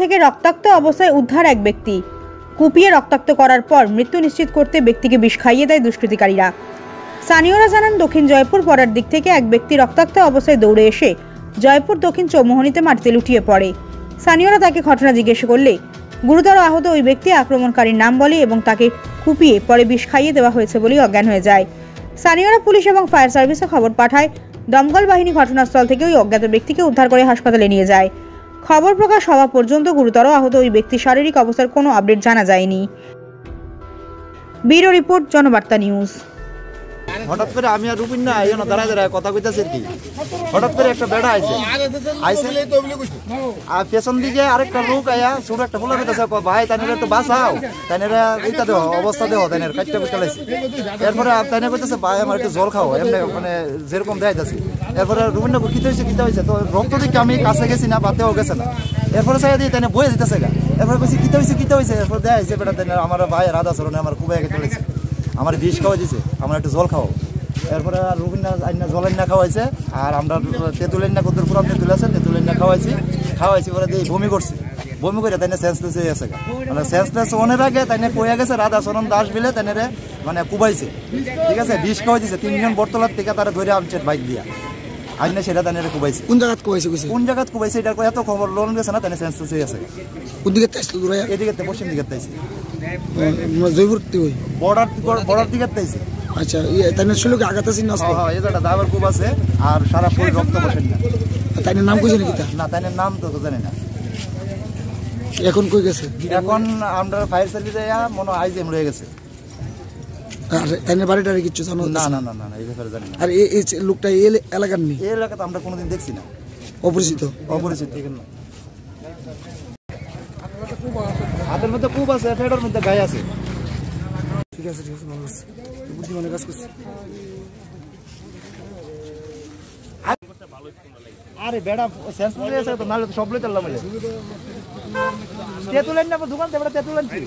থেকে রক্তাক্ত অবস্থায় উদ্ধার এক ব্যক্তি। কুপিয়ে রক্তাক্ত করার পর মৃত্যু নিশ্চিত করতে ব্যক্তিকে বিষ খাইয়ে দেয় দুষ্কৃতিকারীরা। স্থানীয়রা জানান, দক্ষিণ জয়পুর পড়ার দিক থেকে এক ব্যক্তি রক্তাক্ত অবস্থায় দৌড়ে এসে জয়পুর দক্ষিণ চৌমোহনীতে মাটিতে লুটিয়ে পড়ে। স্থানীয়রা তাকে ঘটনা জিজ্ঞেস করলে গুরুতর আহত ওই ব্যক্তি আক্রমণকারীর নাম বলে এবং তাকে কুপিয়ে পরে বিষ খাইয়ে দেওয়া হয়েছে বলেই অজ্ঞান হয়ে যায়। স্থানীয়রা পুলিশ এবং ফায়ার সার্ভিসে খবর পাঠায়। দমকল বাহিনী ঘটনাস্থল থেকে ওই অজ্ঞাত ব্যক্তিকে উদ্ধার করে হাসপাতালে নিয়ে যায়। খবর প্রকাশ হওয়া পর্যন্ত গুরুতর আহত ওই ব্যক্তির শারীরিক অবস্থার কোনো আপডেট জানা যায়নি। Bureau report, Janabarta news. হঠাৎ করে আমি আর রুবিন না এই দাঁড়ায় দাঁড়ায় কথা কইতেছি আর কি। হঠাৎ করে একটা বেড়া আইছে আর পেছন দিকে আরেকটা লোক আয়া ছোট একটা ফুলা কইতেছে, ভাই তাইনের তো বাঁচাও, তাইনের এইটা দেহ অবস্থা দেহ, তাইনের কাটটা কুটটা লাইছে। এরপরে তাইনে কইতেছে, ভাই আমার একটু জল খাও, এমনি মানে যেরকম দেয় যাচ্ছে। এরপরে রুবিন না কিতে হয়েছে তো রক্ত দিকে আমি কাছে গেছি না, বাতেও গেছে না। এরপরে চাই দিয়ে তাইনে বয়ে দিতেছে গা। এরপরে কইছি কিতে হয়েছে। এরপর দেয় বেটা তাইনের আমার ভাই রাধা চরণে আমার খুবই আগে চলেছে, আমার বিষ খাওয়াই দিছে, আমার একটু জল খাওয়াও। এরপরে রুবিনা জল না খাওয়াইছে আর আমরা তেঁতুলের না কত পুরান তেঁতুল আছে, তেঁতুলের না খাওয়াইছি পরে দিয়ে বমি করছে। বমি করে তাই সেন্সলেস হয়ে গেছে। মানে সেন্সলেস অনেক আগে তাই পড়ে গেছে রাধা চরণ দাস বিলে তাই মানে কুবাইছে, ঠিক আছে, বিষ খাওয়াই দিছে। 3 জন বটতলার থেকে তারা ধরে আনছে বাইক দিয়া, আজ না সেটা তাই কুবাইছে। কোন জায়গায় কুবাইছে এটা এত খবর লোন গেছে না, তাই সেন্সলেস হয়ে গেছে। কোন দিকে এদিকে পশ্চিম দিকে তাইছে, জয়পুর বর্ডার দিকে তাইছে। আচ্ছা, তাই ছিল কি আঘাত আছে না? হ্যাঁ, এই জায়গাটা দাবার খুব আছে আর সারা ফুল রক্ত বসে না। তাই নাম কইছে নাকি? না, তাই নাম তো জানি না। এখন কই গেছে? এখন আমরা ফায়ার সার্ভিসে মনে হয় আইজেম রয়ে গেছে। আর তাই বাড়িটার কিছু জানো? না না না না, এই ব্যাপারে জানি না। আর এই লোকটা এই এলাকার নেই? এই এলাকাতে আমরা কোনোদিন দেখছি না। অপরিচিত? হাতের মধ্যে কূপ আছে, ফেডার মধ্যে গায়ে আছে। ঠিক আছে, ভালো আছে, বুদ্ধিমানের কাজ করছে। আরে বেড়া সেন্স হয়ে গেছে তো, নাহলে তো সব লই চললাম। তেঁতুলেন না দোকান থেকে তেঁতুলেন কি